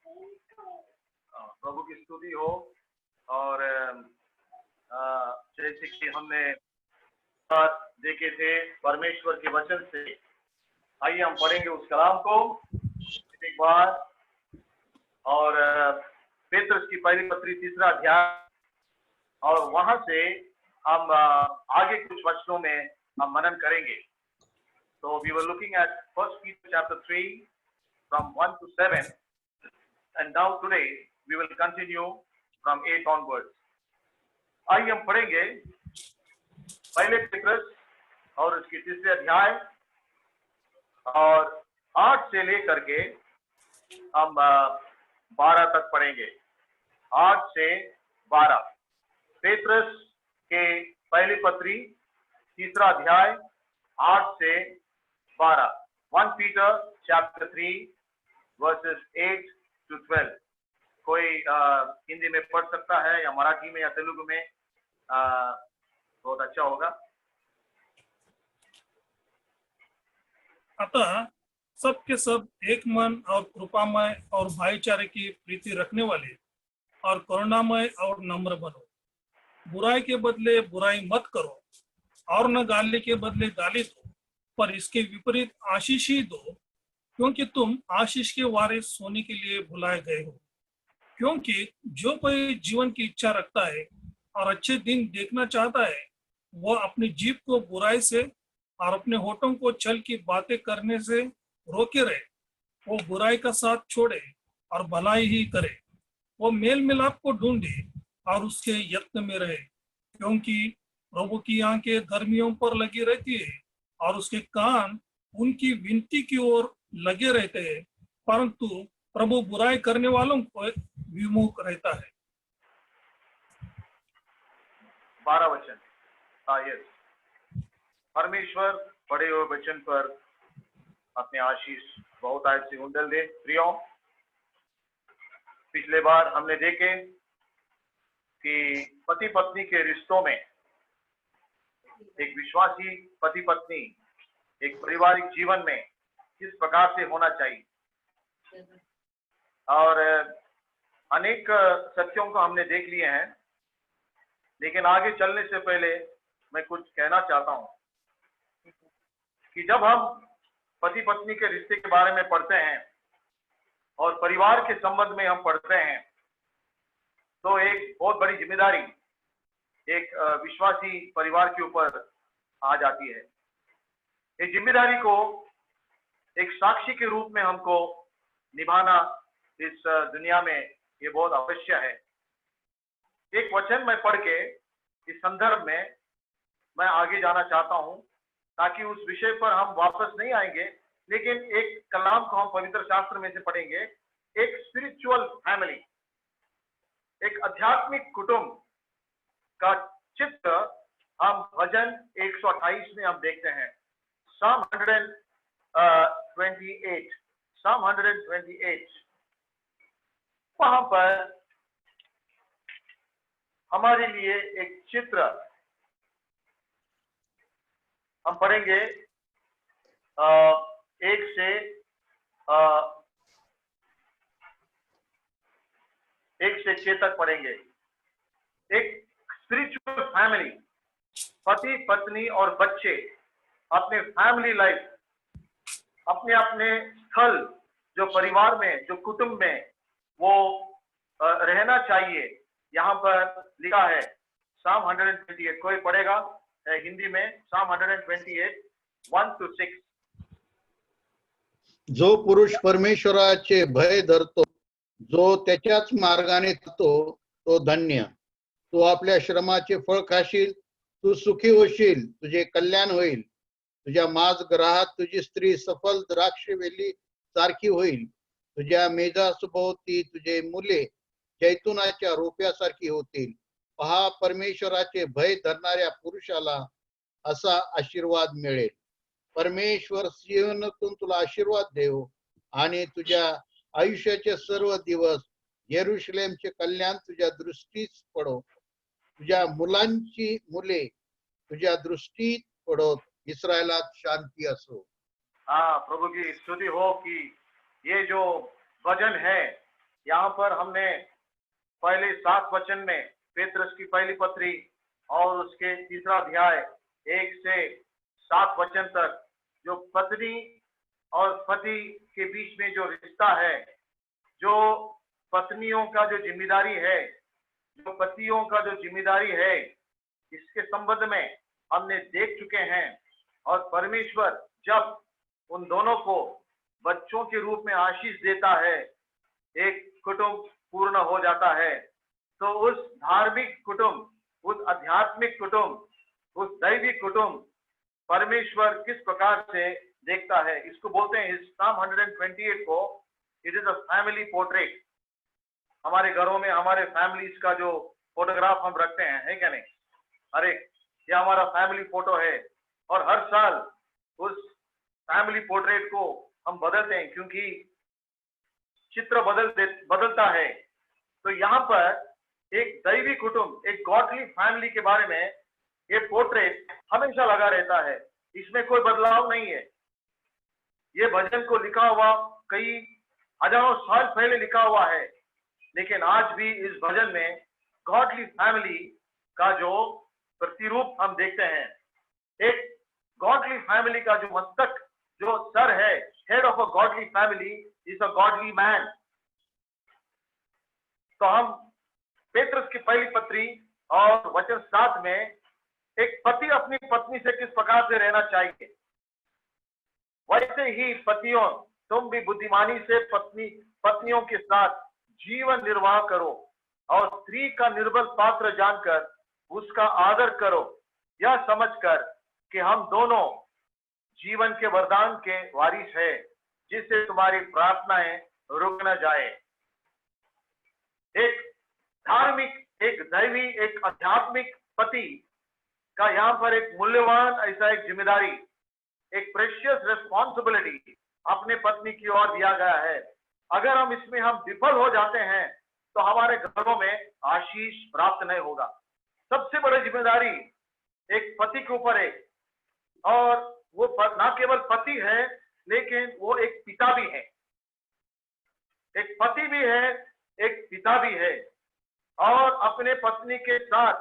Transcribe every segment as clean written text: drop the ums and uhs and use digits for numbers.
प्रभु की स्तुति हो। और जैसे कि हमने देखे थे परमेश्वर के वचन से, आइए हम पढ़ेंगे उस कलाम को एक बार। और पेत्रस की पहली पत्री 3रा अध्याय, और वहां से हम आगे कुछ वचनों में हम मनन करेंगे। So we were looking at 1 Peter chapter 3 from 1 to 7, and now today we will continue from 8 onwards. आइए हम पढ़ेंगे पहले पेत्रस और उसकी 3रे अध्याय, और 8 से लेकर के हम 12 तक पढ़ेंगे। 8 से 12 पेत्रस के पहली पत्री 3रा अध्याय 8 से 12। 1 Peter chapter 3 verses 8 to 12। कोई हिंदी में पढ़ सकता है या मराठी में या तेलुगु में, बहुत अच्छा होगा। अतः सब के सब एक मन और कृपामय और भाईचारे की प्रीति रखने वाले और करुणामय और नम्र बनो। बुराई के बदले बुराई मत करो, और न गाली के बदले गाली दो, पर इसके विपरीत आशीष ही दो, क्योंकि तुम आशीष के वारिस होने के लिए बुलाए गए हो। क्योंकि जो कोई जीवन की इच्छा रखता है और अच्छे दिन देखना चाहता है, वह अपनी जीभ को बुराई से और अपने होठों को छल की बातें करने से रोके रहे। वो बुराई का साथ छोड़े और भलाई ही करे। वो मेल मिलाप को ढूंढे और उसके यत्न में रहे, क्योंकि प्रभु की आंखें धर्मियों पर लगी रहती है और उसके कान उनकी विनती की ओर लगे रहते हैं, परंतु प्रभु बुराई करने वालों को विमुख रहता है। 12 वचन। यस, परमेश्वर पढ़े हुए वचन पर अपने आशीष बहुत आयत से उंडल दे। प्रियो, पिछले बार हमने देखे कि पति पत्नी के रिश्तों में एक विश्वासी पति पत्नी एक पारिवारिक जीवन में किस प्रकार से होना चाहिए, और अनेक सत्यों को हमने देख लिए हैं। लेकिन आगे चलने से पहले मैं कुछ कहना चाहता हूं कि जब हम पति पत्नी के रिश्ते के बारे में पढ़ते हैं और परिवार के संबंध में हम पढ़ते हैं, तो एक बहुत बड़ी जिम्मेदारी एक विश्वासी परिवार के ऊपर आ जाती है। इस जिम्मेदारी को एक साक्षी के रूप में हमको निभाना इस दुनिया में ये बहुत आवश्यक है। एक वचन मैं पढ़ के इस संदर्भ में मैं आगे जाना चाहता हूं, ताकि उस विषय पर हम वापस नहीं आएंगे, लेकिन एक कलाम को हम पवित्र शास्त्र में से पढ़ेंगे। एक स्पिरिचुअल फैमिली, एक आध्यात्मिक कुटुंब का चित्र हम भजन 128 में हम देखते हैं। Psalm 128, Psalm 128, वहां पर हमारे लिए एक चित्र हम पढ़ेंगे। 1 से 6 तक पढ़ेंगे। एक स्पिरिचुअल फैमिली, पति पत्नी और बच्चे अपने फैमिली लाइफ, अपने अपने स्थल जो परिवार में, जो कुटुंब में वो रहना चाहिए, यहाँ पर लिखा है। Psalm 128, कोई पढ़ेगा हिंदी में? Psalm 128, 1 to 6। जो पुरुष परमेश्वराचे भय धरतो, जो त्याच्याच मार्गाने जातो, तो धन्य। तू आपल्या श्रमाचे फळ खाशील, तू सुखी होशील, तुझे कल्याण होईल। तुझ्या माझगृहात तुझी स्त्री सफल द्राक्षवेली सारखी होईल। तुझ्या मेजासभोवती तुझे मुले जैतुनाच्या रोप्यासारखी होतील। पहा, परमेश्वराचे भय धरणाऱ्या पुरुषाला असा आशीर्वाद मिळेल। परमेश्वर सियोनातून तुला आशीर्वाद देव आणि तुझ्या आयुष्याचे सर्व दिवस यरूशलेमचे कल्याण तुझ्या दृष्टीस पडो। तुझ्या मुलांची मुले तुझ्या दृष्टीत पडोत। इस्रायलात शांती असो। प्रभु की स्तुति हो कि ये जो भजन है यहाँ पर हमने पहले 7 वचन में पेत्रस की पहली पत्री और उसके तीसरा अध्याय 1 से 7 वचन तक जो पत्नी और पति के बीच में जो रिश्ता है, जो पत्नियों का जो जिम्मेदारी है, जो पतियों का जो जिम्मेदारी है, इसके संबंध में हमने देख चुके हैं। और परमेश्वर जब उन दोनों को बच्चों के रूप में आशीष देता है, एक कुटुंब पूर्ण हो जाता है, तो उस धार्मिक कुटुंब, उस आध्यात्मिक कुटुंब, उस दैवी कुटुंब परमेश्वर किस प्रकार से देखता है। इसको बोलते हैं Psalm 128 को, it is a family portrait. हमारे घरों में हमारे फैमिलीज का जो फोटोग्राफ हम रखते हैं, है क्या नहीं? अरे ये हमारा फैमिली फोटो है, और हर साल उस फैमिली पोर्ट्रेट को हम बदलते हैं, क्योंकि चित्र बदलता है। तो यहाँ पर एक दैवी कुटुंब, एक गॉडली फैमिली के बारे में ये पोर्ट्रेट हमेशा लगा रहता है, इसमें कोई बदलाव नहीं है। ये भजन को लिखा हुआ कई हजारों साल पहले लिखा हुआ है, लेकिन आज भी इस भजन में गॉडली फैमिली का जो प्रतिरूप हम देखते हैं। एक गॉडली फैमिली का जो मस्तक, जो सर है, head of a godly family is a godly man. तो हम पेत्रस की पहली पत्री और वचन 7 में एक पति अपनी पत्नी से किस प्रकार से रहना चाहिए, वैसे ही पतियों तुम भी बुद्धिमानी से पत्नियों के साथ जीवन निर्वाह करो, और स्त्री का निर्बल पात्र जानकर उसका आदर करो, यह समझकर कि हम दोनों जीवन के वरदान के वारिस है, जिससे तुम्हारी प्रार्थनाएं रुक न जाए। एक धार्मिक, एक दैवी, एक आध्यात्मिक पति का यहाँ पर एक मूल्यवान ऐसा एक जिम्मेदारी, एक प्रेशियस रिस्पॉन्सिबिलिटी अपने पत्नी की ओर दिया गया है। अगर हम इसमें विफल हो जाते हैं तो हमारे घरों में आशीष प्राप्त नहीं होगा। सबसे बड़ी जिम्मेदारी एक पति के ऊपर है, और वो न केवल पति है, लेकिन वो एक पिता भी है। एक पति भी है, एक पिता भी है, और अपने पत्नी के साथ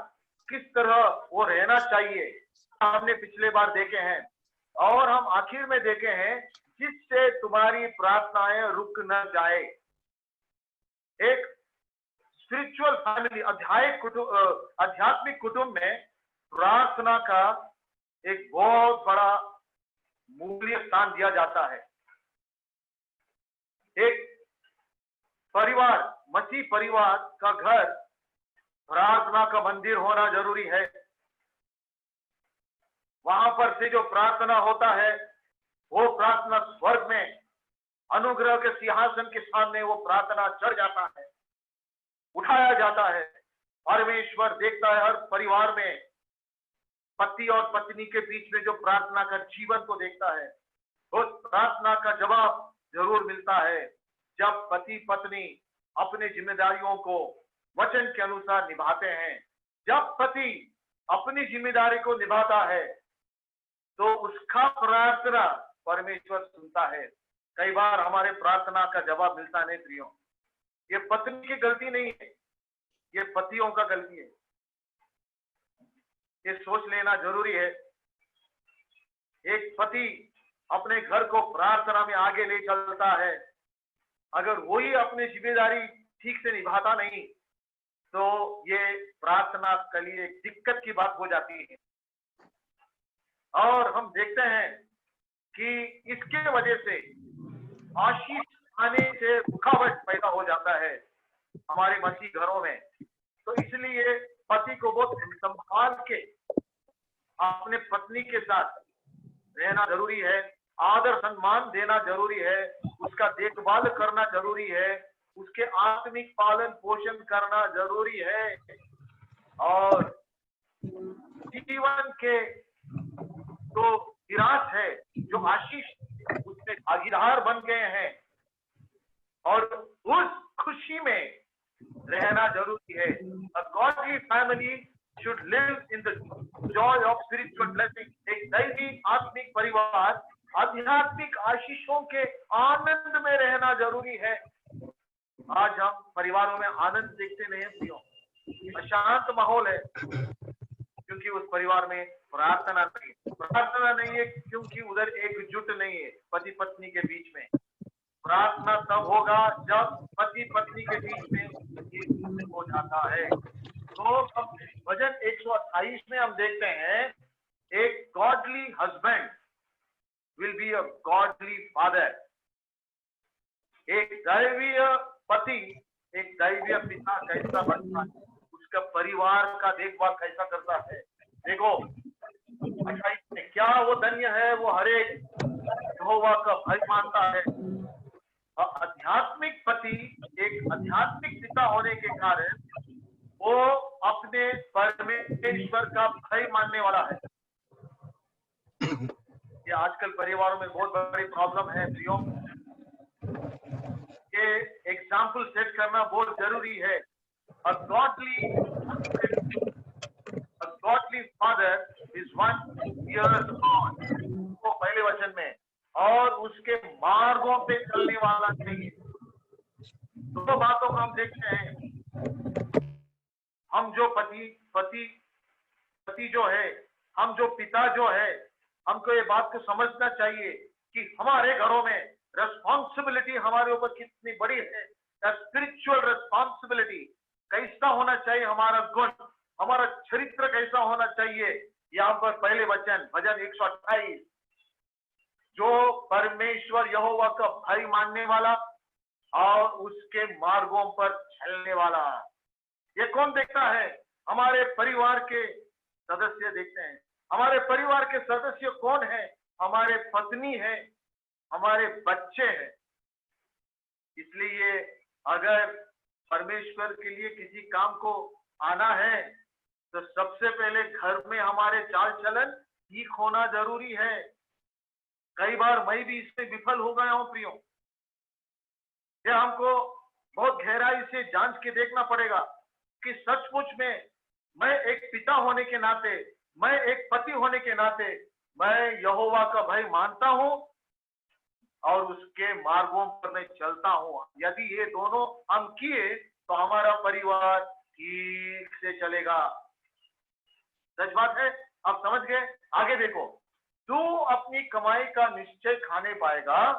किस तरह वो रहना चाहिए हमने पिछले बार देखे हैं, और हम आखिर में देखे हैं, जिससे तुम्हारी प्रार्थनाएं रुक न जाए। एक स्पिरिचुअल फैमिली, आध्यात्मिक कुटुंब में प्रार्थना का एक बहुत बड़ा मूल्य स्थान दिया जाता है। एक परिवार, मसीह परिवार का घर प्रार्थना का मंदिर होना जरूरी है। वहां पर से जो प्रार्थना होता है, वो प्रार्थना स्वर्ग में अनुग्रह के सिंहासन के सामने वो प्रार्थना चढ़ जाता है, उठाया जाता है। परमेश्वर देखता है हर परिवार में पति और पत्नी के बीच में जो प्रार्थना का जीवन को देखता है। उस प्रार्थना का जवाब जरूर मिलता है जब पति पत्नी अपने जिम्मेदारियों को वचन के अनुसार निभाते हैं। जब पति अपनी जिम्मेदारी को निभाता है तो उसका प्रार्थना परमेश्वर सुनता है। कई बार हमारे प्रार्थना का जवाब मिलता नहीं प्रियो, ये पत्नी की गलती नहीं है, ये पतियों का गलती है। ये सोच लेना जरूरी है। एक पति अपने घर को प्रार्थना में आगे ले चलता है, अगर वही अपनी जिम्मेदारी ठीक से निभाता नहीं तो ये प्रार्थना के लिए एक दिक्कत की बात हो जाती है। और हम देखते हैं कि इसके वजह से आशीष आने से रुकावट पैदा हो जाता है हमारे मसीह घरों में। तो इसलिए पति को बहुत संभाल के अपने पत्नी के साथ रहना जरूरी है, आदर सम्मान देना जरूरी है, उसका देखभाल करना जरूरी है, उसके आत्मिक पालन पोषण करना जरूरी है। और जीवन के जो विराट है, जो आशीष, उसमें भागीदार बन गए हैं और उस खुशी में रहना जरूरी है। A godly family should live in the joy of spiritual blessing। एक दैवी आत्मिक परिवार आध्यात्मिक आशीषों के आनंद में रहना जरूरी है। आज हम परिवारों में आनंद देखते नहीं हैं प्रियो, अशांत माहौल है क्योंकि उस परिवार में प्रार्थना नहीं है क्योंकि उधर एकजुट नहीं है पति पत्नी के बीच में। प्रार्थना तब होगा जब पति पत्नी के बीच में एकजुट हो जाता है। तो अब भजन 128 में हम देखते हैं एक godly husband will be a godly father. एक दैवीय पति एक दैवीय पिता कैसा बनता है, उसका परिवार का देखभाल कैसा करता है। देखो 28 में क्या वो धन्य है वो हरेक यहोवा का भय मानता है। और आध्यात्मिक पति एक आध्यात्मिक पिता होने के कारण वो अपने परमेश्वर का भय मानने वाला है। ये आजकल परिवारों में बहुत बड़ी प्रॉब्लम है प्रियो। ये एग्जाम्पल सेट करना बहुत जरूरी है। A godly father is one who fears God। तो पहले वचन में और उसके मार्गों पे चलने वाला चाहिए। दो बातों को हम देखते हैं। हम जो पति जो है, हम जो पिता जो है, हमको ये बात को समझना चाहिए कि हमारे घरों में रेस्पॉन्सिबिलिटी हमारे ऊपर कितनी बड़ी है। स्पिरिचुअल रेस्पॉन्सिबिलिटी कैसा होना चाहिए, हमारा गुण, हमारा चरित्र कैसा होना चाहिए। यहाँ पर पहले वचन भजन 128, जो परमेश्वर यहोवा का भय मानने वाला और उसके मार्गों पर चलने वाला, ये कौन देखता है? हमारे परिवार के सदस्य देखते हैं। हमारे परिवार के सदस्य कौन है? हमारे पत्नी है, हमारे बच्चे हैं। इसलिए अगर परमेश्वर के लिए किसी काम को आना है तो सबसे पहले घर में हमारे चाल चलन ठीक होना जरूरी है। कई बार मैं भी इसमें विफल हो गया हूं प्रियो। ये हमको बहुत गहराई से जांच के देखना पड़ेगा कि सचमुच में मैं एक पिता होने के नाते, मैं एक पति होने के नाते, मैं यहोवा का भय मानता हूं और उसके मार्गों पर मैं चलता हूं। यदि ये दोनों हम किए तो हमारा परिवार ठीक से चलेगा। सच बात है। अब समझ गए? आगे देखो, तू अपनी कमाई का निश्चय खाने पाएगा,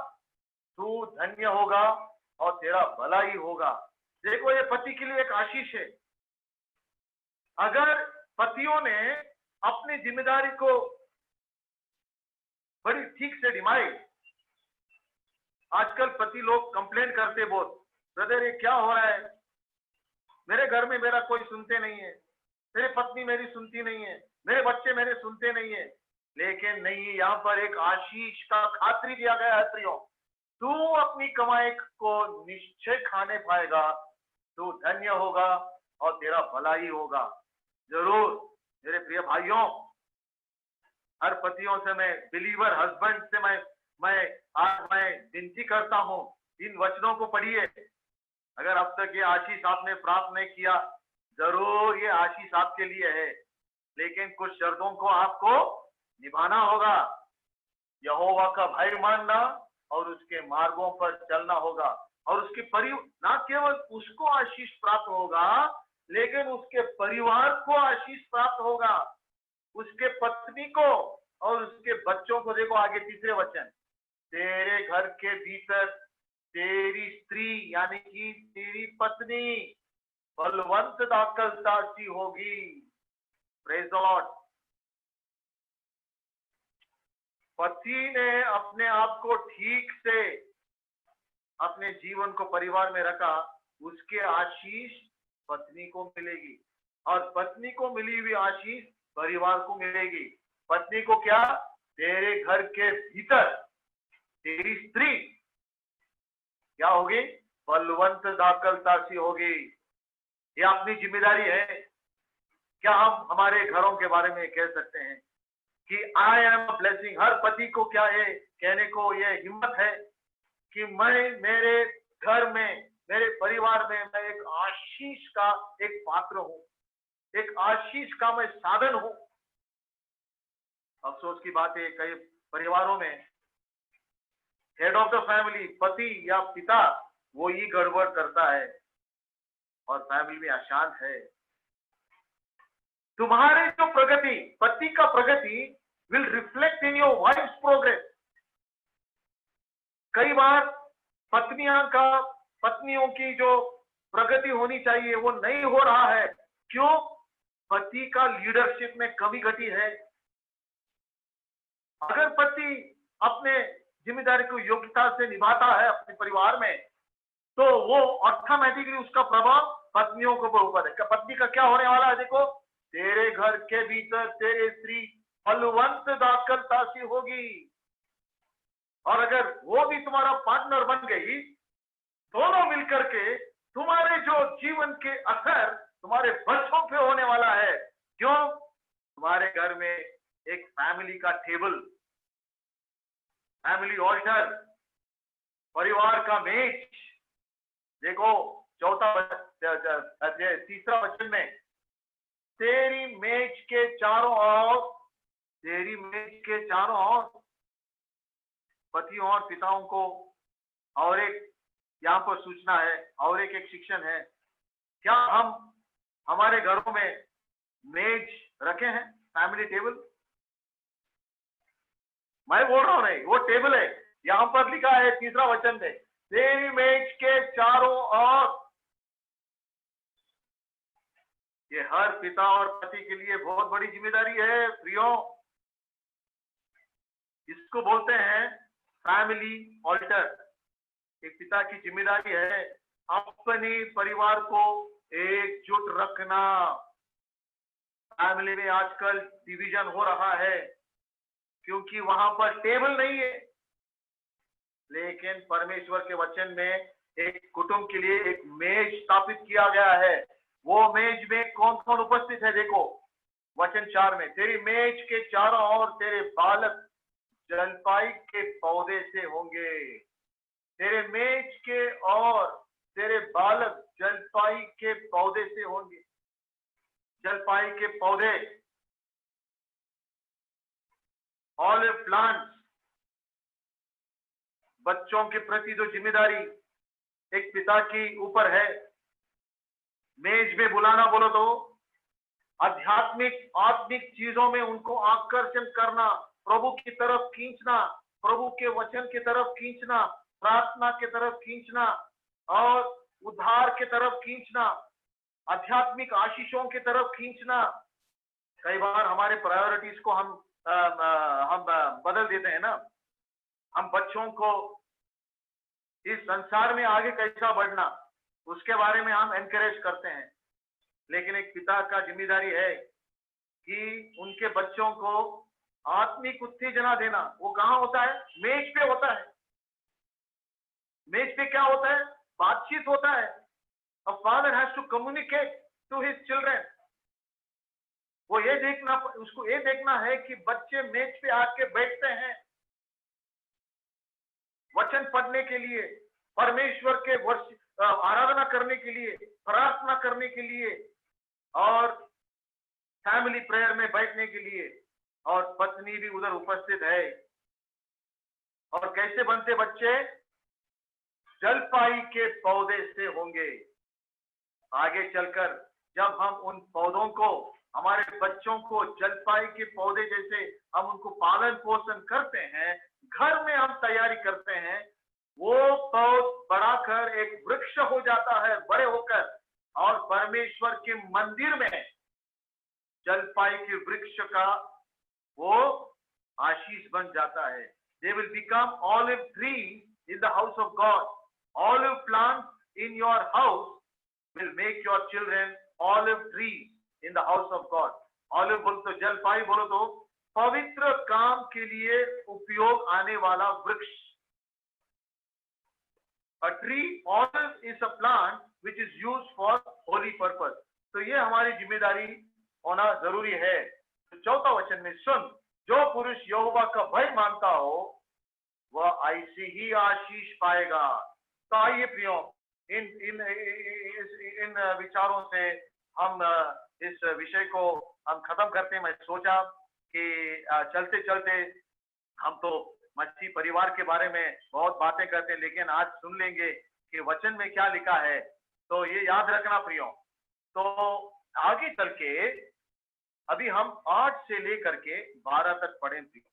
तू धन्य होगा और तेरा भला ही होगा। देखो ये पति के लिए एक आशीष है। अगर पतियों ने अपनी जिम्मेदारी को बड़ी ठीक से निभाई। आजकल पति लोग कंप्लेन करते बहुत, ब्रदर ये क्या हो रहा है, मेरे घर में मेरा कोई सुनते नहीं है, मेरी पत्नी मेरी सुनती नहीं है, मेरे बच्चे मेरे सुनते नहीं है। लेकिन नहीं, यहाँ पर एक आशीष का खातरी दिया गया है प्रियो। तू अपनी कमाई को निश्चय खाने पाएगा, तू धन्य होगा और तेरा भला ही होगा। जरूर मेरे प्रिय भाइयों, हर पतियों से मैं, बिलीवर हस्बैंड से मैं विनती करता हूं, इन वचनों को पढ़िए। अगर अब तक ये आशीष आपने प्राप्त नहीं किया, जरूर ये आशीष आपके लिए है, लेकिन कुछ शर्तों को आपको निभाना होगा। यहोवा का भय मानना और उसके मार्गों पर चलना होगा। और उसके ना केवल उसको आशीष प्राप्त होगा, लेकिन उसके परिवार को आशीष प्राप्त होगा, उसके पत्नी को और उसके बच्चों को। देखो आगे तीसरे वचन, तेरे घर के भीतर तेरी स्त्री यानी कि तेरी पत्नी बलवंत दाखलता सी होगी। Praise the Lord. पति ने अपने आप को ठीक से अपने जीवन को परिवार में रखा, उसके आशीष पत्नी को मिलेगी और पत्नी को मिली हुई आशीष परिवार को मिलेगी। पत्नी को क्या? तेरे घर के भीतर तेरी स्त्री क्या होगी? बलवंत दाखलता सी होगी। ये अपनी जिम्मेदारी है। क्या हम हमारे घरों के बारे में कह सकते हैं कि आई एम अ ब्लेसिंग? हर पति को क्या है कहने को ये हिम्मत है कि मैं मेरे घर में, मेरे परिवार में मैं एक आशीष का एक पात्र हूं, एक आशीष का मैं साधन हूं। अफसोस की बात है, कई परिवारों में हेड ऑफ द फैमिली, पति या पिता वो ही गड़बड़ करता है और फैमिली में अशांत है। तुम्हारे जो प्रगति, पति का प्रगति will reflect in your wife's progress. कई बार पत्नियों की जो प्रगति होनी चाहिए वो नहीं हो रहा है। क्यों? पति का लीडरशिप में कमी घटी है। अगर पति अपने जिम्मेदारी को योग्यता से निभाता है अपने परिवार में, तो वो ऑटोमेटिकली उसका प्रभाव पत्नियों के ऊपर है। पत्नी का क्या होने वाला है? देखो, तेरे घर के भीतर तेरे स्त्री फलवंत दाखलता सी होगी। और अगर वो भी तुम्हारा पार्टनर बन गई, दोनों मिलकर के तुम्हारे जो जीवन के असर तुम्हारे बच्चों पे होने वाला है। क्यों? तुम्हारे घर में एक फैमिली का टेबल, फैमिली ऑल्टर, परिवार का मेज। देखो तीसरा वचन में, तेरी मेज के चारों ओर पतियों और पिताओं को, और एक यहाँ पर सूचना है और एक शिक्षण है। क्या हम हमारे घरों में मेज रखे हैं, फैमिली टेबल? मैं बोल रहा हूं नहीं, वो टेबल है। यहां पर लिखा है तीसरा वचन में, तेरी मेज के चारों ओर। ये हर पिता और पति के लिए बहुत बड़ी जिम्मेदारी है प्रियो। इसको बोलते हैं फैमिली ऑल्टर। एक पिता की जिम्मेदारी है अपने परिवार को एकजुट रखना। फैमिली में आजकल डिवीजन हो रहा है क्योंकि वहां पर टेबल नहीं है। लेकिन परमेश्वर के वचन में एक कुटुंब के लिए एक मेज स्थापित किया गया है। वो मेज में कौन कौन उपस्थित है? देखो वचन 4 में, तेरी मेज के चारों ओर तेरे बालक जलपाई के पौधे से होंगे। तेरे मेज के और तेरे बालक जलपाई के पौधे से होंगे। जलपाई के पौधे, ऑलिव प्लांट्स। बच्चों के प्रति जो जिम्मेदारी एक पिता की ऊपर है, मेज में बुलाना बोलो तो आत्मिक चीजों में उनको आकर्षण करना, प्रभु की तरफ खींचना, प्रभु के वचन की तरफ खींचना, प्रार्थना की तरफ खींचना और उद्धार की तरफ खींचना, आध्यात्मिक आशीषों की तरफ खींचना। कई बार हमारे प्रायोरिटीज को हम बदल देते हैं ना। हम बच्चों को इस संसार में आगे कैसा बढ़ना, उसके बारे में हम एनकरेज करते हैं। लेकिन एक पिता का जिम्मेदारी है कि उनके बच्चों को आत्मिक उत्तेजना देना। वो कहाँ होता है? मेज पे होता है। मेज पे क्या होता है? बातचीत होता है। A father has to communicate to his children. उसको ये देखना है कि बच्चे मेज पे आके बैठते हैं वचन पढ़ने के लिए, परमेश्वर के आराधना करने के लिए, प्रार्थना करने के लिए और फैमिली प्रेयर में बैठने के लिए। और पत्नी भी उधर उपस्थित है। और कैसे बनते बच्चे? जलपाई के पौधे से होंगे। आगे चलकर जब हम उन पौधों को, हमारे बच्चों को जलपाई के पौधे जैसे हम उनको पालन पोषण करते हैं, घर में हम तैयारी करते हैं, वो पौध बढ़ाकर एक वृक्ष हो जाता है, बड़े होकर, और परमेश्वर के मंदिर में जलपाई के वृक्ष का वो आशीष बन जाता है। They will become olive trees in the house of God. Olive plants in your house will make your children olive trees in the house of God. Olive बोलो तो, जलपाई बोलो तो पवित्र काम के लिए उपयोग आने वाला वृक्ष। A tree, olive is a plant which is used for holy purpose. तो ये हमारी जिम्मेदारी होना जरूरी है। तो चौथा वचन में, सुन, जो पुरुष यहोवा का भय मानता हो वह ऐसी ही आशीष पाएगा। तो आइए प्रियो, इन विचारों से हम इस विषय को हम खत्म करते हैं। मैं सोचा कि चलते चलते हम तो मसीह परिवार के बारे में बहुत बातें करते हैं, लेकिन आज सुन लेंगे कि वचन में क्या लिखा है, तो ये याद रखना प्रियो। तो आगे चल के अभी हम 8 से लेकर के 12 तक पढ़े प्रियो।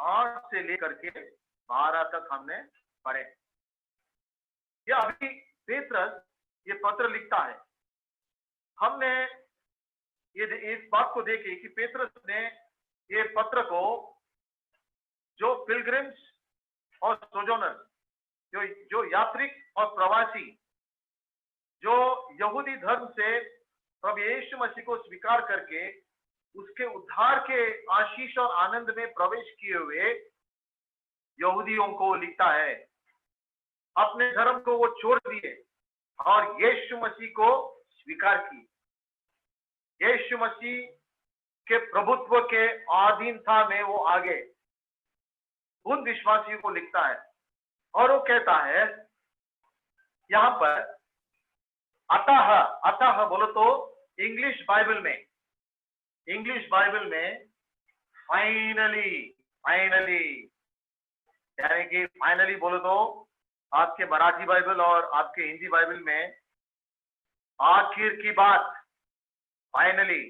8 से लेकर के 12 तक हमने पढ़े। ये अभी पेत्रस ये पत्र लिखता है। हमने ये इस बात को देखे कि पेत्रस ने ये पत्र को जो पिलग्रिम्स और सोजोनर्स, जो यात्रिक और प्रवासी, जो यहूदी धर्म से प्रभु यीशु मसीह को स्वीकार करके उसके उद्धार के आशीष और आनंद में प्रवेश किए हुए यहूदियों को लिखता है। अपने धर्म को वो छोड़ दिए और यीशु मसीह को स्वीकार की। यीशु मसीह के प्रभुत्व के अधीनता में वो आगे उन विश्वासियों को लिखता है और वो कहता है यहां पर अतः बोलो तो इंग्लिश बाइबल में फाइनली यानी कि फाइनली बोलो तो आपके मराठी बाइबल और आपके हिंदी बाइबल में आखिर की बात, फाइनली।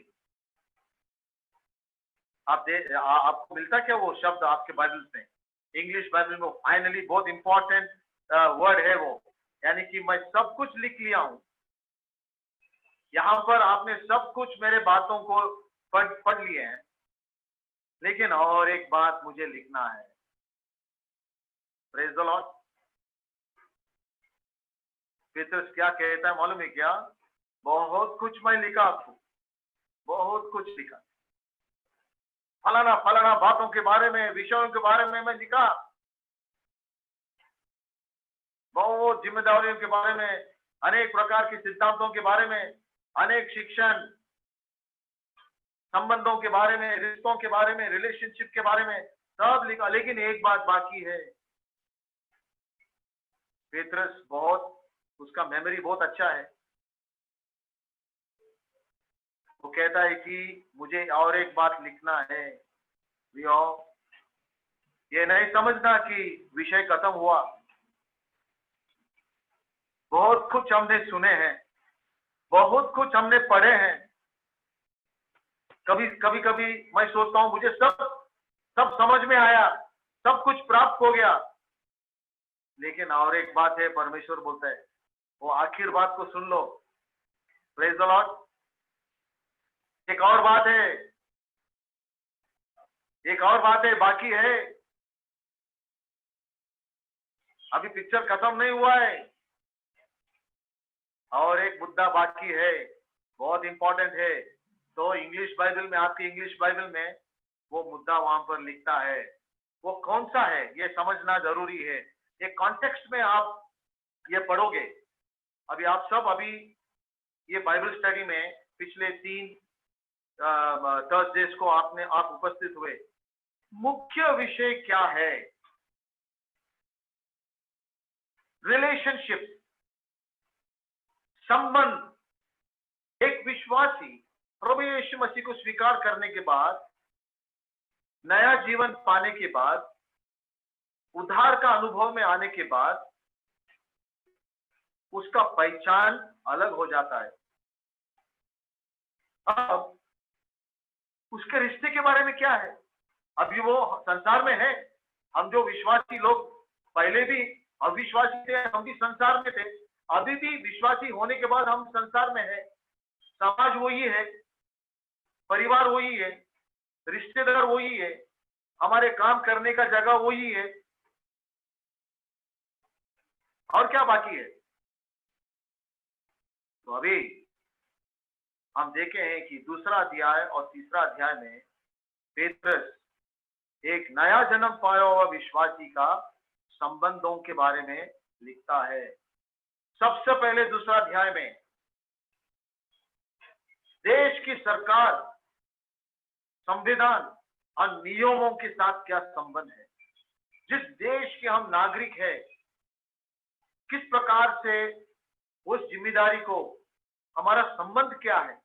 आपको मिलता क्या वो शब्द आपके बाइबल में? इंग्लिश बाइबल में फाइनली बहुत इंपॉर्टेंट वर्ड है वो, यानी कि मैं सब कुछ लिख लिया हूं। यहां पर आपने सब कुछ मेरे बातों को पढ़ लिए हैं, लेकिन और एक बात मुझे लिखना है। Praise the Lord. पेत्रस क्या कहता है मालूम है क्या? बहुत कुछ मैं लिखा आपको, बहुत कुछ लिखा, फलाना बातों के बारे में, विषयों के बारे में मैं लिखा, बहुत जिम्मेदारियों के बारे में, अनेक प्रकार के सिद्धांतों के बारे में, अनेक शिक्षण, संबंधों के बारे में, रिश्तों के बारे में, रिलेशनशिप के बारे में सब लिखा। लेकिन एक बात बाकी है। पेत्रस बहुत, उसका मेमोरी बहुत अच्छा है। वो कहता है कि मुझे और एक बात लिखना है। ये नहीं समझना कि विषय खत्म हुआ। बहुत कुछ हमने सुने हैं, बहुत कुछ हमने पढ़े हैं। कभी मैं सोचता हूं मुझे सब समझ में आया, सब कुछ प्राप्त हो गया। लेकिन और एक बात है, परमेश्वर बोलता है वो आखिर बात को सुन लो। Praise the Lord. एक और बात है, बाकी है। अभी पिक्चर खत्म नहीं हुआ है, और एक मुद्दा बाकी है, बहुत इंपॉर्टेंट है। तो इंग्लिश बाइबल में, आपकी इंग्लिश बाइबल में वो मुद्दा वहां पर लिखता है। वो कौन सा है ये समझना जरूरी है। एक कॉन्टेक्स्ट में आप ये पढ़ोगे। अभी आप सब ये बाइबल स्टडी में पिछले 3 थर्सडेज को आप उपस्थित हुए। मुख्य विषय क्या है? रिलेशनशिप, संबंध। एक विश्वासी प्रभु यीशु मसीह को स्वीकार करने के बाद, नया जीवन पाने के बाद, उद्धार का अनुभव में आने के बाद उसका पहचान अलग हो जाता है। अब उसके रिश्ते के बारे में क्या है? अभी वो संसार में है। हम जो विश्वासी लोग पहले भी अविश्वासी थे, हम भी संसार में थे। अभी भी विश्वासी होने के बाद हम संसार में है। समाज वही है, परिवार वही है, रिश्तेदार वही है, हमारे काम करने का जगह वही है। और क्या बाकी है? तो अभी हम देखे हैं कि 2 अध्याय और 3 अध्याय में पेत्रस एक नया जन्म पाया हुआ विश्वासी का संबंधों के बारे में लिखता है। सबसे पहले 2 अध्याय में देश की सरकार, संविधान और नियमों के साथ क्या संबंध है, जिस देश के हम नागरिक हैं, किस प्रकार से उस जिम्मेदारी को, हमारा संबंध क्या है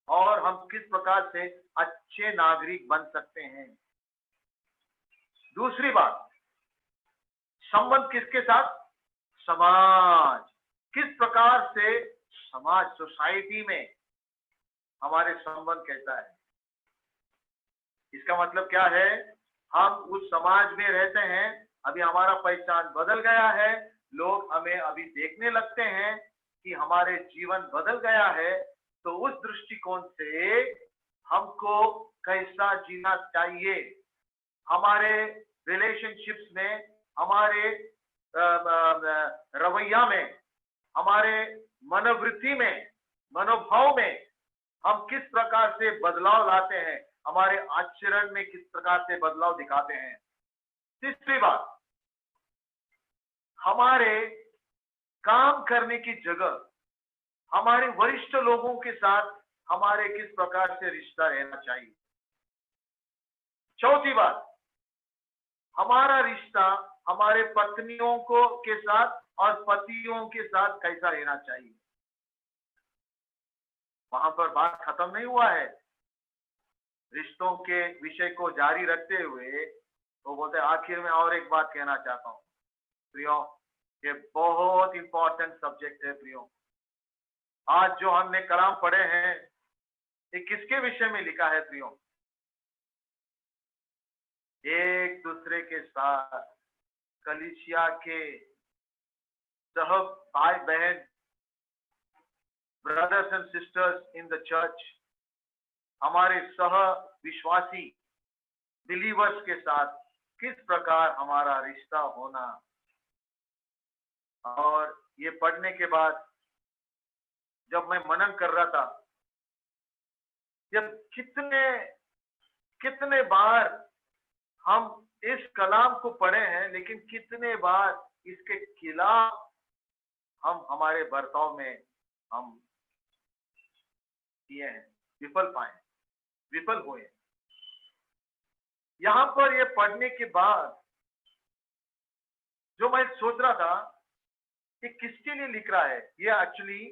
और हम किस प्रकार से अच्छे नागरिक बन सकते हैं। दूसरी बात, संबंध किसके साथ? समाज, किस प्रकार से समाज सोसाइटी में हमारे संबंध कैसा है। इसका मतलब क्या है, हम उस समाज में रहते हैं, अभी हमारा पहचान बदल गया है, लोग हमें अभी देखने लगते हैं कि हमारे जीवन बदल गया है, तो उस दृष्टिकोण से हमको कैसा जीना चाहिए, हमारे रिलेशनशिप्स में, हमारे रवैया में, हमारे मनोवृत्ति में, मनोभाव में हम किस प्रकार से बदलाव लाते हैं, हमारे आचरण में किस प्रकार से बदलाव दिखाते हैं। तीसरी बात, हमारे काम करने की जगह हमारे वरिष्ठ लोगों के साथ हमारे किस प्रकार से रिश्ता रहना चाहिए। चौथी बात, हमारा रिश्ता हमारे पत्नियों को के साथ और पतियों के साथ कैसा रहना चाहिए। वहां पर बात खत्म नहीं हुआ है, रिश्तों के विषय को जारी रखते हुए वो बोलते हैं आखिर में और एक बात कहना चाहता हूं प्रियो, ये बहुत इंपॉर्टेंट सब्जेक्ट है प्रियो। आज जो हमने कलाम पढ़े हैं ये किसके विषय में लिखा है प्रियो? एक दूसरे के साथ कलीसिया के सह भाई बहन, brothers and sisters in the church, हमारे सह विश्वासी बिलीवर्स के साथ किस प्रकार हमारा रिश्ता होना। और ये पढ़ने के बाद जब मैं मनन कर रहा था, जब कितने बार हम इस कलाम को पढ़े हैं, लेकिन कितने बार इसके खिलाफ हम हमारे बर्ताव में हम किए हैं, विफल हुए। यहां पर ये पढ़ने के बाद जो मैं सोच रहा था कि किसके लिए लिख रहा है, ये एक्चुअली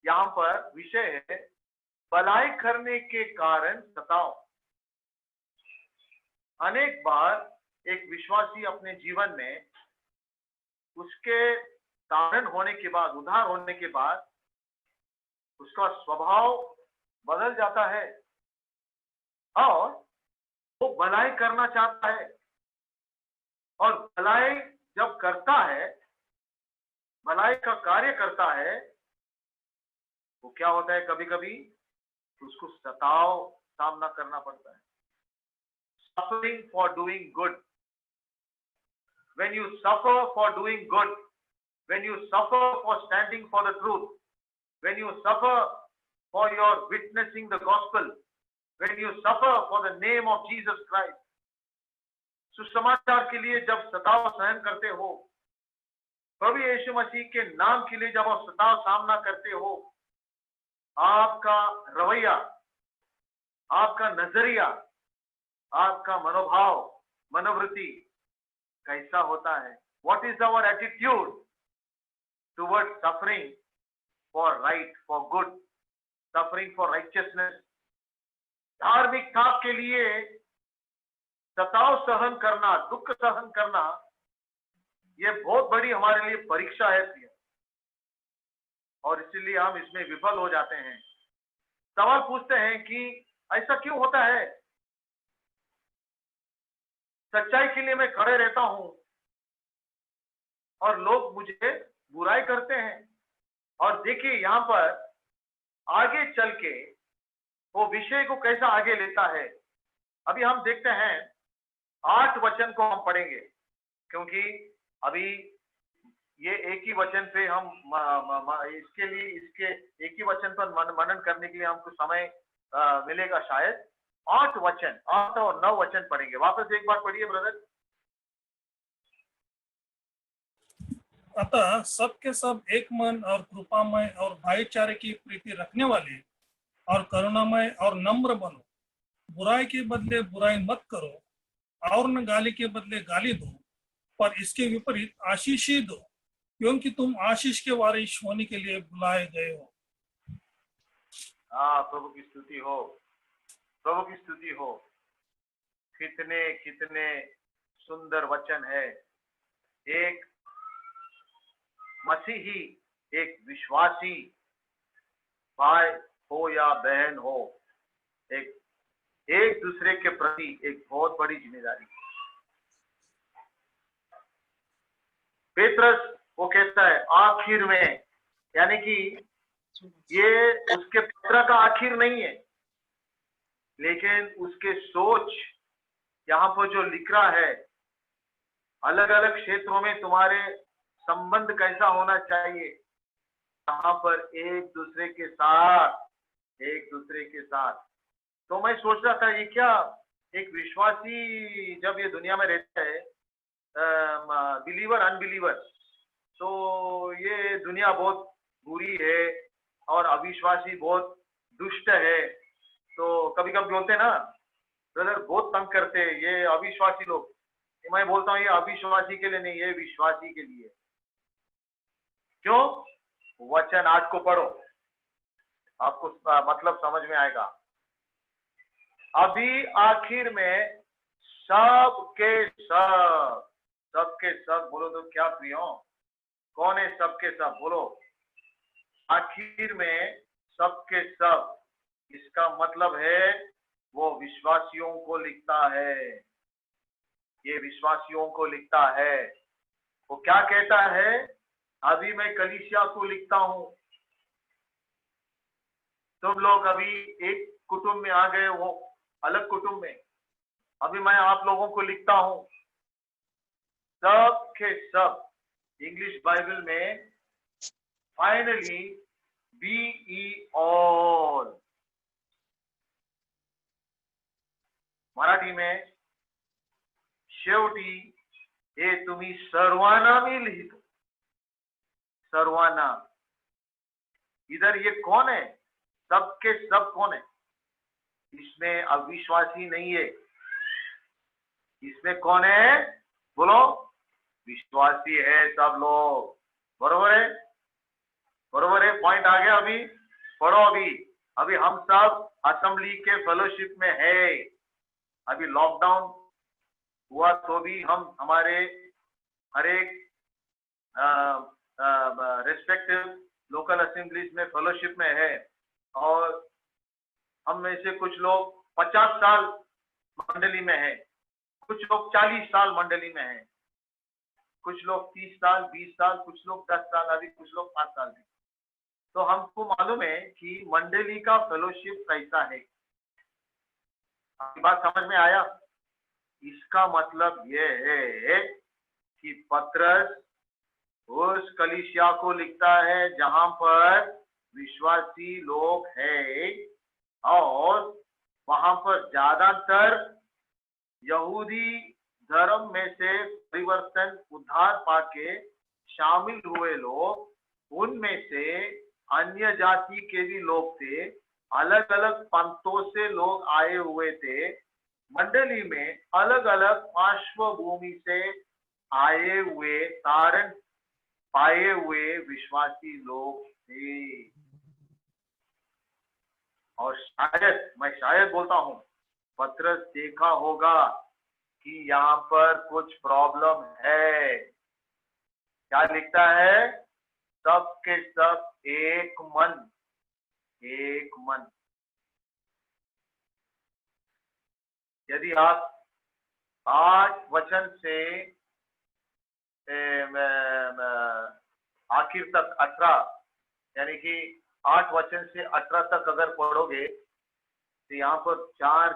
यहां पर विषय है भलाई करने के कारण सताओ। अनेक बार एक विश्वासी अपने जीवन में उसके कारण होने के बाद, उद्धार होने के बाद उसका स्वभाव बदल जाता है और वो भलाई करना चाहता है। और भलाई जब करता है, भलाई का कार्य करता है, वो क्या होता है, कभी कभी उसको सताव सामना करना पड़ता है। Suffering for doing good. When you suffer for doing good, when you suffer for standing for the truth, when you suffer for your witnessing the gospel, when you suffer for the name of Jesus Christ, सुसमाचार के लिए जब सताव सहन करते हो, प्रभु यीशु मसीह के नाम के लिए जब आप सताव सामना करते हो, आपका रवैया, आपका नजरिया, आपका मनोभाव, मनोवृत्ति कैसा होता है। What is our attitude towards suffering for right, for good, suffering for righteousness? धार्मिकता के लिए सताव सहन करना, दुख सहन करना, ये बहुत बड़ी हमारे लिए परीक्षा है और इसीलिए हम इसमें विफल हो जाते हैं। सवाल पूछते हैं कि ऐसा क्यों होता है? सच्चाई के लिए मैं खड़े रहता हूं और लोग मुझे बुराई करते हैं। और देखिए यहां पर आगे चल के वो विषय को कैसा आगे लेता है। अभी हम देखते हैं 8 वचन को हम पढ़ेंगे, क्योंकि अभी ये एक ही वचन पे हम इसके एक ही वचन पर मनन करने के लिए हमको समय मिलेगा शायद। 8 और 9 वचन पढ़ेंगे। वापस एक बार पढ़िए ब्रदर। अतः सबके सब एक मन और कृपामय और भाईचारे की प्रीति रखने वाले और करुणामय और नम्र बनो। बुराई के बदले बुराई मत करो और न गाली के बदले गाली दो, पर इसके विपरीत आशीष ही दो, क्योंकि तुम आशीष के वारिस होने के लिए बुलाए गए हो। प्रभु की स्तुति हो, प्रभु की स्तुति हो। कितने कितने सुंदर वचन है। एक मसीही एक विश्वासी भाई हो या बहन हो, एक एक दूसरे के प्रति एक बहुत बड़ी जिम्मेदारी है। पेत्रस वो कहता है आखिर में, यानी कि ये उसके पत्र का आखिर नहीं है, लेकिन उसके सोच यहाँ पर जो लिख रहा है, अलग अलग क्षेत्रों में तुम्हारे संबंध कैसा होना चाहिए, यहाँ पर एक दूसरे के साथ। तो मैं सोच रहा था ये क्या एक विश्वासी जब ये दुनिया में रहता है, बिलीवर अनबिलीवर, तो ये दुनिया बहुत बुरी है और अविश्वासी बहुत दुष्ट है। तो कभी कभी बोलते हैं ना, ब्रदर बहुत तंग करते हैं ये अविश्वासी लोग। मैं बोलता हूँ ये अविश्वासी के लिए नहीं, ये विश्वासी के लिए। क्यों? वचन 8 को पढ़ो, आपको मतलब समझ में आएगा। अभी आखिर में सबके सब बोलो तो क्या प्रियो, कौन है सबके सब? बोलो। आखिर में सबके सब, इसका मतलब है वो विश्वासियों को लिखता है, ये विश्वासियों को लिखता है। वो क्या कहता है? अभी मैं कलीसिया को लिखता हूं, तुम लोग अभी एक कुटुंब में आ गए हो, अलग कुटुंब में, अभी मैं आप लोगों को लिखता हूं। सब के सब, इंग्लिश बाइबल में finally be ye all, Marathi में शेवटी हे तुम्ही सर्वांना मी लिहितो, सर्वांना। इधर ये कौन है? सबके सब कौन है? इसमें अविश्वासी नहीं है, इसमें कौन है? बोलो। विश्वासी है सब लोग। बरोबर है? बरोबर है? पॉइंट आ गया? अभी पढ़ो। अभी हम सब असेंबली के फेलोशिप में है। अभी लॉकडाउन हुआ तो भी हम हमारे हर एक रेस्पेक्टिव लोकल असेंबलीज में फेलोशिप में है, और हम में से कुछ लोग 50 साल मंडली में है, कुछ लोग 40 साल मंडली में है, कुछ लोग 30 साल, 20 साल, कुछ लोग 10 साल, अभी कुछ लोग 5 साल भी। तो हमको मालूम है कि मंडली का फेलोशिप कैसा है। आपकी बात समझ में आया? इसका मतलब यह है कि पत्रस उस कलीसिया को लिखता है जहां पर विश्वासी लोग हैं, और वहां पर ज्यादातर यहूदी धर्म में से परिवर्तन उद्धार पाके शामिल हुए लोग, उनमें से अन्य जाति के भी लोग थे, अलग अलग पंथों से लोग आए हुए थे। मंडली में अलग अलग पार्श्वभूमि से आए हुए, तारण पाए हुए विश्वासी लोग थे। और शायद बोलता हूं, पत्रस देखा होगा कि यहाँ पर कुछ प्रॉब्लम है। क्या लिखता है? सबके सब एक मन, एक मन। यदि आप 8 वचन से आखिर तक 18, यानी कि 8 वचन से 18 तक अगर पढ़ोगे तो यहाँ पर 4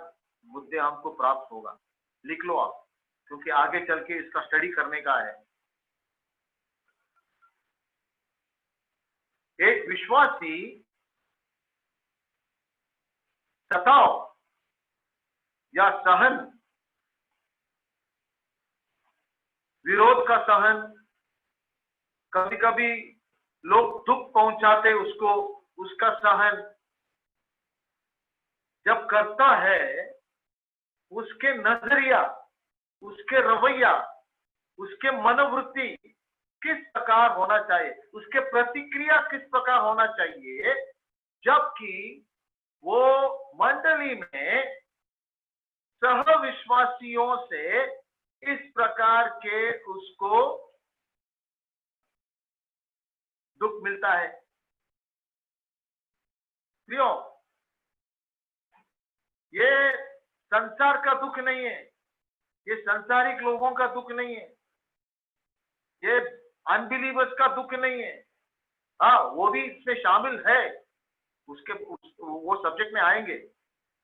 मुद्दे हमको प्राप्त होगा। लिख लो आप, क्योंकि आगे चल के इसका स्टडी करने का है। एक विश्वासी सताव या सहन, विरोध का सहन, कभी कभी लोग दुख पहुंचाते उसको, उसका सहन जब करता है, उसके नजरिया, उसके रवैया, उसके मनोवृत्ति किस प्रकार होना चाहिए, उसके प्रतिक्रिया किस प्रकार होना चाहिए, जबकि वो मंडली में सह विश्वासियों से इस प्रकार के उसको दुख मिलता है। प्रियो, ये संसार का दुख नहीं है, ये संसारिक लोगों का दुख नहीं है, ये अनबिलीवर्स का दुख नहीं है। हाँ, वो भी इसमें शामिल है, वो सब्जेक्ट में आएंगे।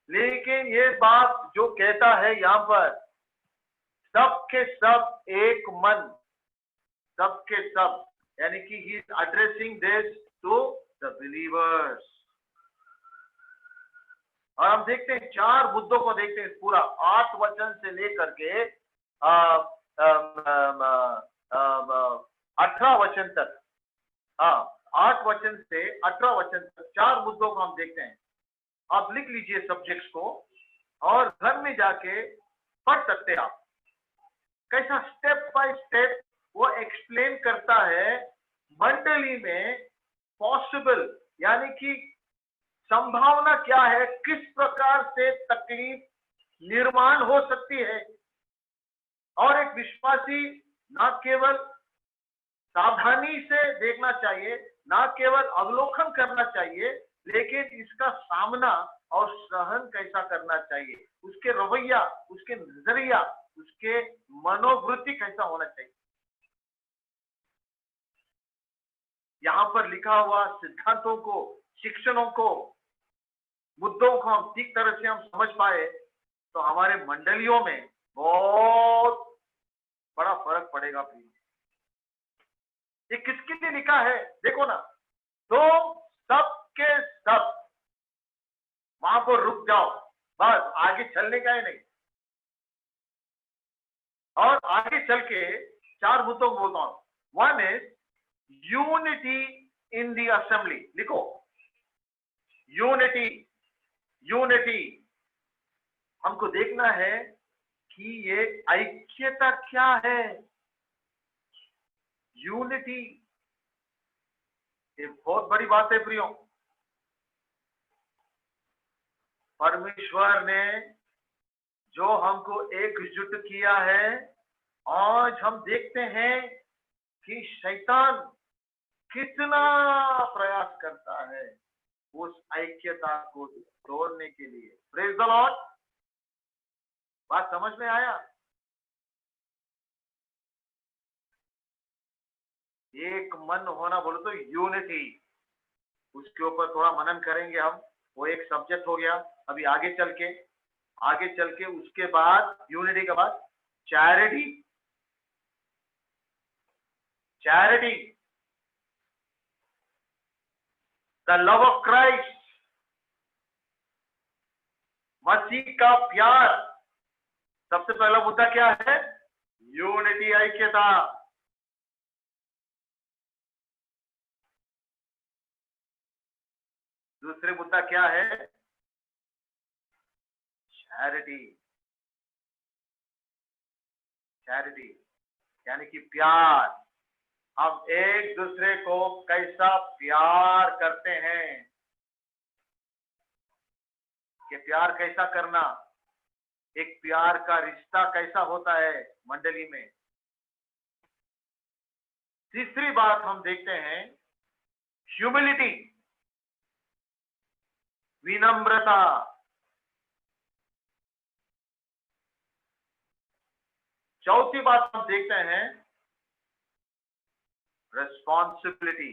लेकिन ये बात जो कहता है यहाँ पर, सबके सब एक मन, सबके सब, यानी कि he is addressing this to the believers. और हम देखते हैं 4 मुद्दों को देखते हैं, पूरा 8 वचन से लेकर के 18 वचन तक, 8 वचन से 18 वचन तक 4 मुद्दों को हम देखते हैं। आप लिख लीजिए सब्जेक्ट्स को और घर में जाके पढ़ सकते हैं आप, कैसा स्टेप बाय स्टेप वो एक्सप्लेन करता है मंडली में पॉसिबल, यानी कि संभावना क्या है, किस प्रकार से तकलीफ निर्माण हो सकती है। और एक विश्वासी ना केवल सावधानी से देखना चाहिए, ना केवल अवलोकन करना चाहिए, लेकिन इसका सामना और सहन कैसा करना चाहिए, उसके रवैया, उसके नजरिया, उसके मनोवृत्ति कैसा होना चाहिए। यहां पर लिखा हुआ सिद्धांतों को, शिक्षणों को, मुद्दों को हम ठीक तरह से हम समझ पाए तो हमारे मंडलियों में बहुत बड़ा फर्क पड़ेगा। ये किसके लिए लिखा है देखो ना, तो सबके सब वहां पर रुक जाओ, बस आगे चलने का ही नहीं। और आगे चल के 4 मुद्दों को बोलता हूं। 1 is unity in the assembly, लिखो यूनिटी। यूनिटी हमको देखना है कि ये ऐक्यता क्या है। यूनिटी ये बहुत बड़ी बात है प्रियो। परमेश्वर ने जो हमको एकजुट किया है, आज हम देखते हैं कि शैतान कितना प्रयास करता है उस ऐक्यता को तोड़ने के लिए। Praise the Lord. बात समझ में आया? एक मन होना बोलो तो यूनिटी, उसके ऊपर थोड़ा मनन करेंगे हम। वो एक सब्जेक्ट हो गया। अभी आगे चल के उसके बाद यूनिटी के बाद charity. Charity, the love of Christ, मसीह का प्यार। सबसे पहला मुद्दा क्या है? यूनिटी, ऐक्यता। दूसरे मुद्दा क्या है? चैरिटी। चैरिटी यानी कि प्यार। हम एक दूसरे को कैसा प्यार करते हैं, कि प्यार कैसा करना, एक प्यार का रिश्ता कैसा होता है मंडली में। तीसरी बात हम देखते हैं ह्यूमिलिटी, विनम्रता। चौथी बात हम देखते हैं रिस्पॉन्सिबिलिटी,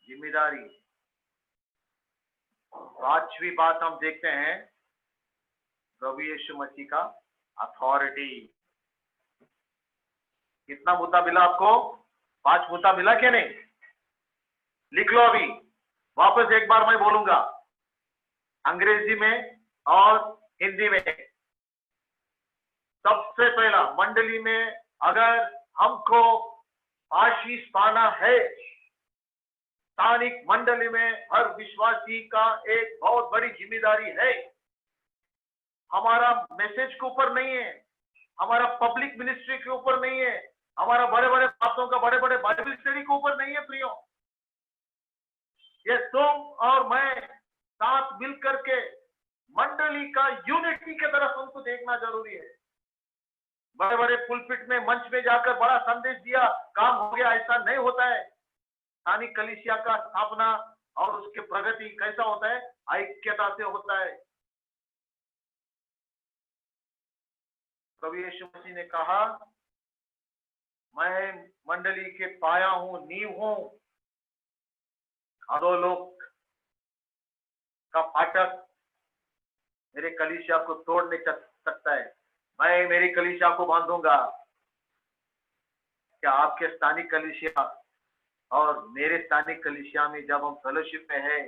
जिम्मेदारी। पांचवी बात हम देखते हैं प्रभु यीशु मसीह का अथॉरिटी। कितना मुद्दा मिला आपको? 5 मुद्दा मिला क्या नहीं? लिख लो अभी, वापस एक बार मैं बोलूंगा अंग्रेजी में और हिंदी में। सबसे पहला, मंडली में अगर हमको आशीष पाना है, स्थानिक मंडली में हर विश्वासी का एक बहुत बड़ी जिम्मेदारी है। हमारा मैसेज के ऊपर नहीं है, हमारा पब्लिक मिनिस्ट्री के ऊपर नहीं है, हमारा बड़े बड़े बातों का, बड़े बड़े बाइबल स्टडी के ऊपर नहीं है प्रियो। ये तुम और मैं साथ मिलकर के मंडली का यूनिटी की तरफ हमको देखना जरूरी है। बड़े बड़े पुलपिट में मंच में जाकर बड़ा संदेश दिया, काम हो गया, ऐसा नहीं होता है। स्थानिक कलीसिया का स्थापना और उसके प्रगति कैसा होता है? ऐक्यता से होता है। प्रभु यीशु मसीह ने कहा, मैं मंडली के पाया हूं, नींव हूं। अधोलोक का फाटक मेरे कलीसिया को तोड़ नहीं सकता है। मैं मेरी कलीसिया को बांधूंगा। क्या आपके स्थानिक कलीसिया और मेरे स्थानिक कलीसिया में जब हम फेलोशिप में है,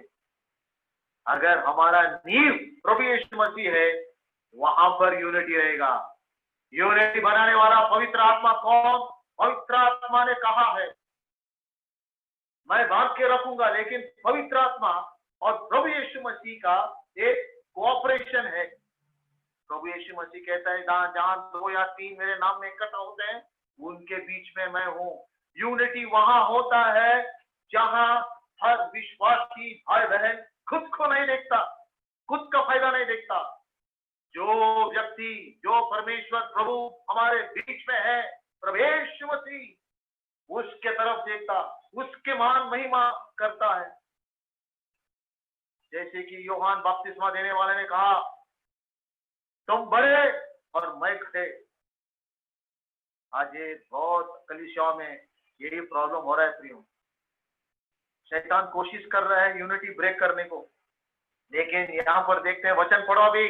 अगर हमारा नींव प्रभु यीशु मसीह है, वहां पर यूनिटी रहेगा। यूनिटी बनाने वाला पवित्र आत्मा कौन? पवित्र आत्मा ने कहा है, मैं बांध के रखूंगा, लेकिन पवित्र आत्मा और प्रभु यीशु मसीह का एक कोऑपरेशन है। प्रभु यीशु मसीह कहता है, जहां 2 या 3 मेरे नाम में इकट्ठा होते हैं, उनके बीच में मैं हूं। यूनिटी वहां होता है जहां हर विश्वासी भाई बहन खुद को नहीं देखता, खुद का फायदा नहीं देखता। जो व्यक्ति, जो परमेश्वर प्रभु हमारे बीच में है, प्रभु यीशु मसीह, उसके तरफ देखता, उसके मान महिमा करता है। जैसे कि यूहन्ना बपतिस्मा देने वाले ने कहा, तुम बड़े और मैं घटे। आज ये बहुत कलीसियाओं में यही प्रॉब्लम हो रहा है प्रियो। शैतान कोशिश कर रहा है यूनिटी ब्रेक करने को, लेकिन यहाँ पर देखते हैं, वचन पढ़ो अभी,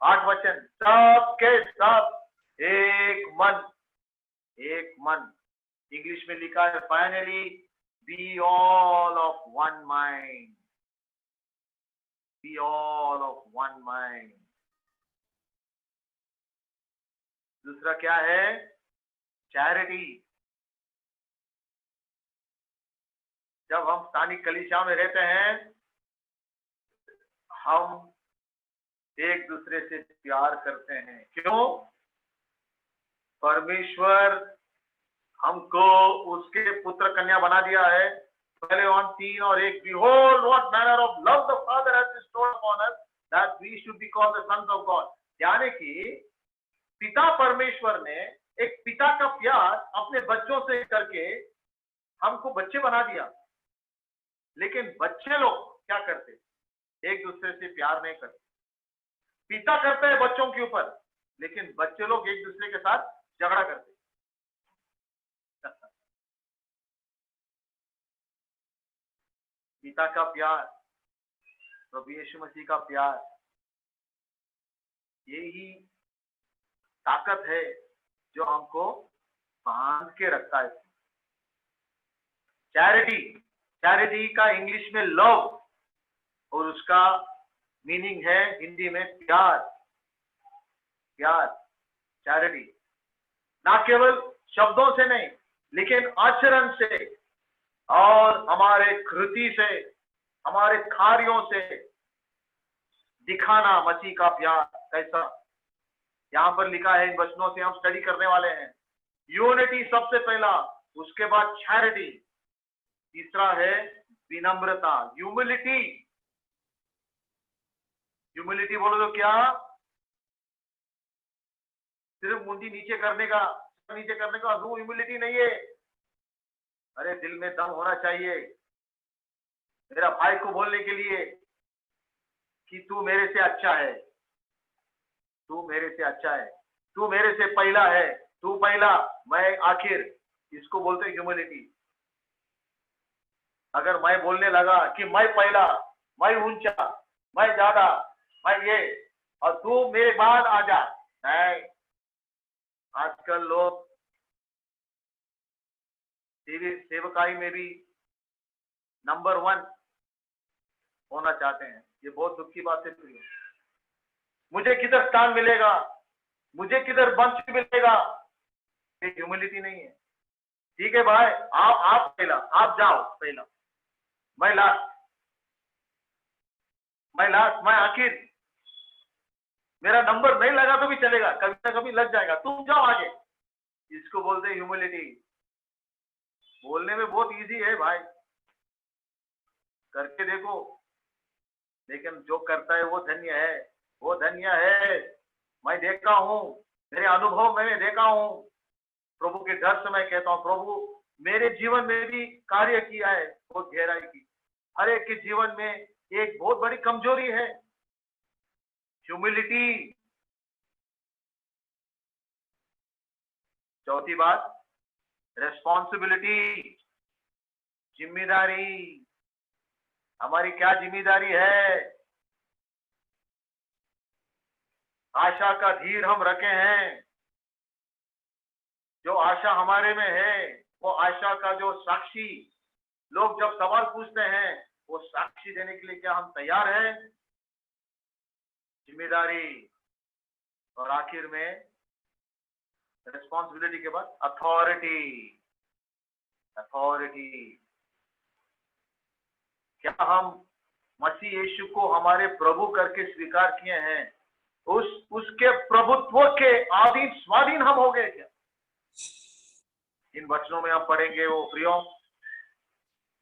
8 वचन, सब के सब एक मन, एक मन। इंग्लिश में लिखा है, finally be all of one mind, be all of one mind. दूसरा क्या है? चैरिटी। जब हम स्थानिक कलीसिया में रहते हैं, हम एक दूसरे से प्यार करते हैं। क्यों? परमेश्वर हमको उसके पुत्र कन्या बना दिया है। पहले 3 और 1, behold what manner of love the Father has bestowed upon us that we should be called the sons of God। यानी कि पिता परमेश्वर ने एक पिता का प्यार अपने बच्चों से करके हमको बच्चे बना दिया। लेकिन बच्चे लोग क्या करते? एक दूसरे से प्यार नहीं करते। पिता करता है बच्चों के ऊपर, लेकिन बच्चे लोग एक दूसरे के साथ झगड़ा करते। पिता का प्यार, प्रभु यीशु मसीह का प्यार, यही ताकत है जो हमको बांध के रखता है। चैरिटी, चैरिटी का इंग्लिश में लव और उसका मीनिंग है हिंदी में प्यार। प्यार, चैरिटी, ना केवल शब्दों से नहीं, लेकिन आचरण से और हमारे कृति से, हमारे कार्यों से दिखाना मसीह का प्यार कैसा। यहां पर लिखा है, इन वचनों से हम स्टडी करने वाले हैं। यूनिटी सबसे पहला, उसके बाद चैरिटी, तीसरा है विनम्रता, ह्यूमिलिटी। ह्यूमिलिटी बोलो तो क्या? सिर्फ मुंडी नीचे करने का, नीचे करने का वो ह्यूमिलिटी नहीं है। अरे दिल में दम होना चाहिए मेरा भाई को बोलने के लिए कि तू मेरे से अच्छा है, तू मेरे से अच्छा है, तू मेरे से पहला है, तू पहला मैं आखिर। इसको बोलते हैं ह्यूमिलिटी। अगर मैं बोलने लगा कि मैं पहला, मैं ऊंचा, मैं ज्यादा, मैं ये, और तू मेरे बाद आ जा, नहीं। आजकल लोग सेवकाई में भी नंबर 1 होना चाहते हैं। ये बहुत दुख की बात है। मुझे किधर स्थान मिलेगा, मुझे किधर मंच मिलेगा, ये ह्यूमिलिटी नहीं है। ठीक है भाई, आप पहला, आप जाओ पहला, मैं लास्ट, मैं आखिर। मेरा नंबर नहीं लगा तो भी चलेगा, कभी ना कभी लग जाएगा, तुम जाओ आगे। इसको बोलते हैं ह्यूमिलिटी। बोलने में बहुत इजी है भाई, करके देखो, लेकिन जो करता है वो धन्य है, वो धन्य है। मैं देखता हूं मेरे अनुभव मैंने देखा हूं, प्रभु के डर से मैं कहता हूं, प्रभु मेरे जीवन में भी कार्य किया है बहुत गहराई की। हर एक के जीवन में एक बहुत बड़ी कमजोरी है, ह्यूमिलिटी। चौथी बात, रेस्पॉन्सिबिलिटी, जिम्मेदारी। हमारी क्या जिम्मेदारी है? आशा का धीर हम रखे हैं। जो आशा हमारे में है, वो आशा का जो साक्षी, लोग जब सवाल पूछते हैं, वो साक्षी देने के लिए क्या हम तैयार हैं? जिम्मेदारी। और आखिर में रिस्पॉन्सिबिलिटी के बाद अथॉरिटी। अथॉरिटी। क्या हम मसीह यीशु को हमारे प्रभु करके स्वीकार किए हैं? उसके प्रभुत्व के अधीन स्वाधीन हम हो गए क्या? इन वचनों में हम पढ़ेंगे वो प्रियो,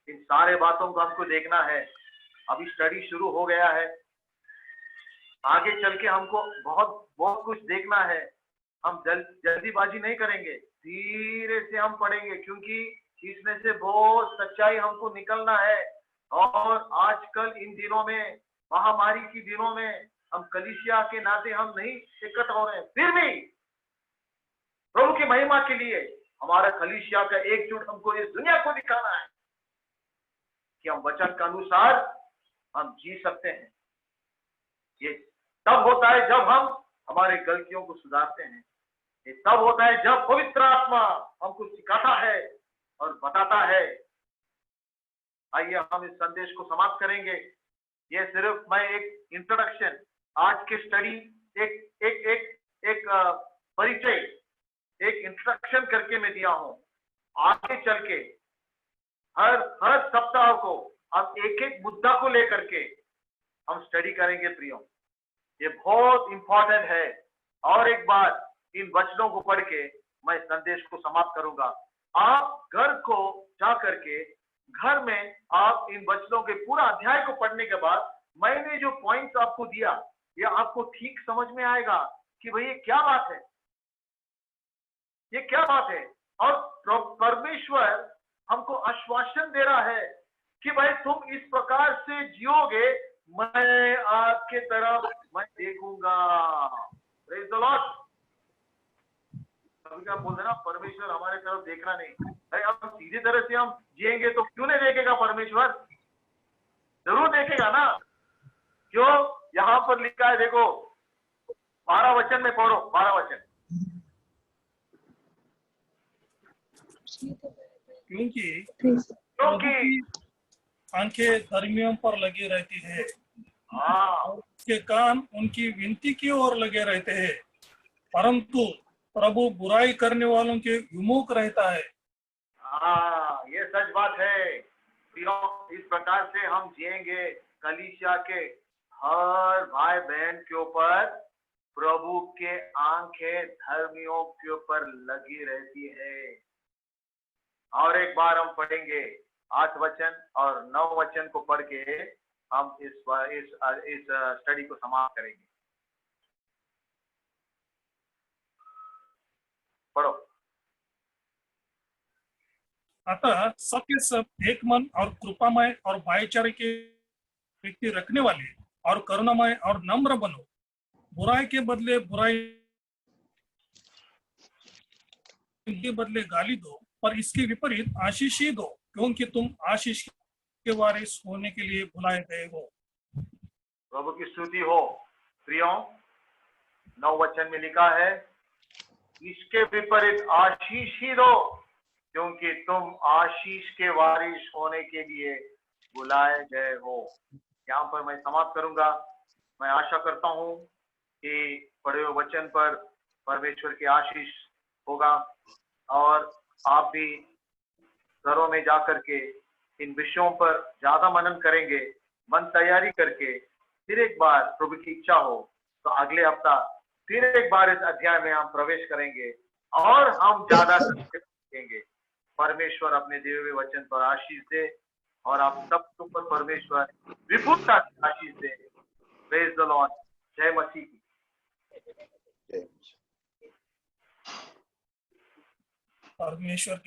इन सारे बातों को हमको देखना है। अभी स्टडी शुरू हो गया है, आगे चल के हमको बहुत बहुत कुछ देखना है। हम जल्दीबाजी नहीं करेंगे, धीरे से हम पढ़ेंगे, क्योंकि इसमें से बहुत सच्चाई हमको निकलना है। और आजकल इन दिनों में, महामारी के दिनों में, हम कलीसिया के नाते हम नहीं इकट्ठा हो रहे हैं, फिर भी प्रभु की महिमा के लिए हमारा कलीसिया का एकजुट हमको इस दुनिया को दिखाना है कि हम वचन के अनुसार हम जी सकते हैं। ये तब होता है जब हम हमारे गलतियों को सुधारते हैं। ये तब होता है जब पवित्र आत्मा हमको सिखाता है और बताता है। आइए हम इस संदेश को समाप्त करेंगे। ये सिर्फ मैं एक इंट्रोडक्शन, आज के स्टडी एक एक एक एक परिचय, एक इंट्रोडक्शन करके मैं दिया हूं। आगे चल के हर सप्ताह को अब एक एक मुद्दा को लेकर के हम स्टडी करेंगे प्रियो। ये बहुत इंपॉर्टेंट है। और एक बार इन वचनों को पढ़ के मैं संदेश को समाप्त करूंगा। आप घर को जा करके घर में आप इन वचनों के पूरा अध्याय को पढ़ने के बाद मैंने जो पॉइंट्स आपको दिया, ये आपको ठीक समझ में आएगा कि भाई ये क्या बात है, ये क्या बात है। और परमेश्वर हमको आश्वासन दे रहा है कि भाई तुम इस प्रकार से जियोगे, मैं आपके तरफ मैं देखूंगा। Praise the Lord. कभी क्या बोलते ना, परमेश्वर हमारे तरफ देखना नहीं। अरे अब सीधी तरह से हम जिएंगे तो क्यों नहीं देखेगा परमेश्वर? जरूर देखेगा ना। क्यों? यहां पर लिखा है, देखो 12 वचन में पढ़ो, 12 वचन। क्योंकि आंखें धर्मियों पर लगी रहती है, उसके कान उनकी विनती की ओर लगे रहते हैं, परंतु प्रभु बुराई करने वालों के विमुख रहता है। ये सच बात है। इस प्रकार से हम जिएंगे। कलीसिया के हर भाई बहन के ऊपर प्रभु के आंखें धर्मियों के ऊपर लगी रहती है। और एक बार हम पढ़ेंगे 8 वचन और 9 वचन को पढ़ के हम इस स्टडी को समाप्त करेंगे। पढ़ो। अतः सबके सब एक मन और कृपामय और भाईचारे के प्रीति रखने वाले और करुणामय और नम्र बनो। बुराई के बदले बुराई के बदले गाली दो, पर इसके विपरीत आशीष ही दो, क्योंकि तुम आशीष के वारिस होने के लिए बुलाए गए हो। प्रभु की स्तुति हो। प्रियो, 9 वचन में लिखा है, इसके विपरीत आशीष ही दो, क्योंकि तुम आशीष के वारिस होने के लिए बुलाए गए हो। यहाँ पर मैं समाप्त करूंगा। मैं आशा करता हूँ कि पढ़े हुए वचन पर परमेश्वर की आशीष होगा और आप भी घरों में जाकर के इन विषयों पर ज्यादा मनन करेंगे, मन तैयारी करके फिर एक बार प्रभु की इच्छा हो तो अगले हफ्ता फिर एक बार इस अध्याय में हम प्रवेश करेंगे और हम ज्यादा सीखेंगे। परमेश्वर अपने दिए हुए वचन पर आशीष दे और आप सबके ऊपर परमेश्वर विपुलता की आशीष दे। Praise the Lord. जय मसीह की। परमेश्वर की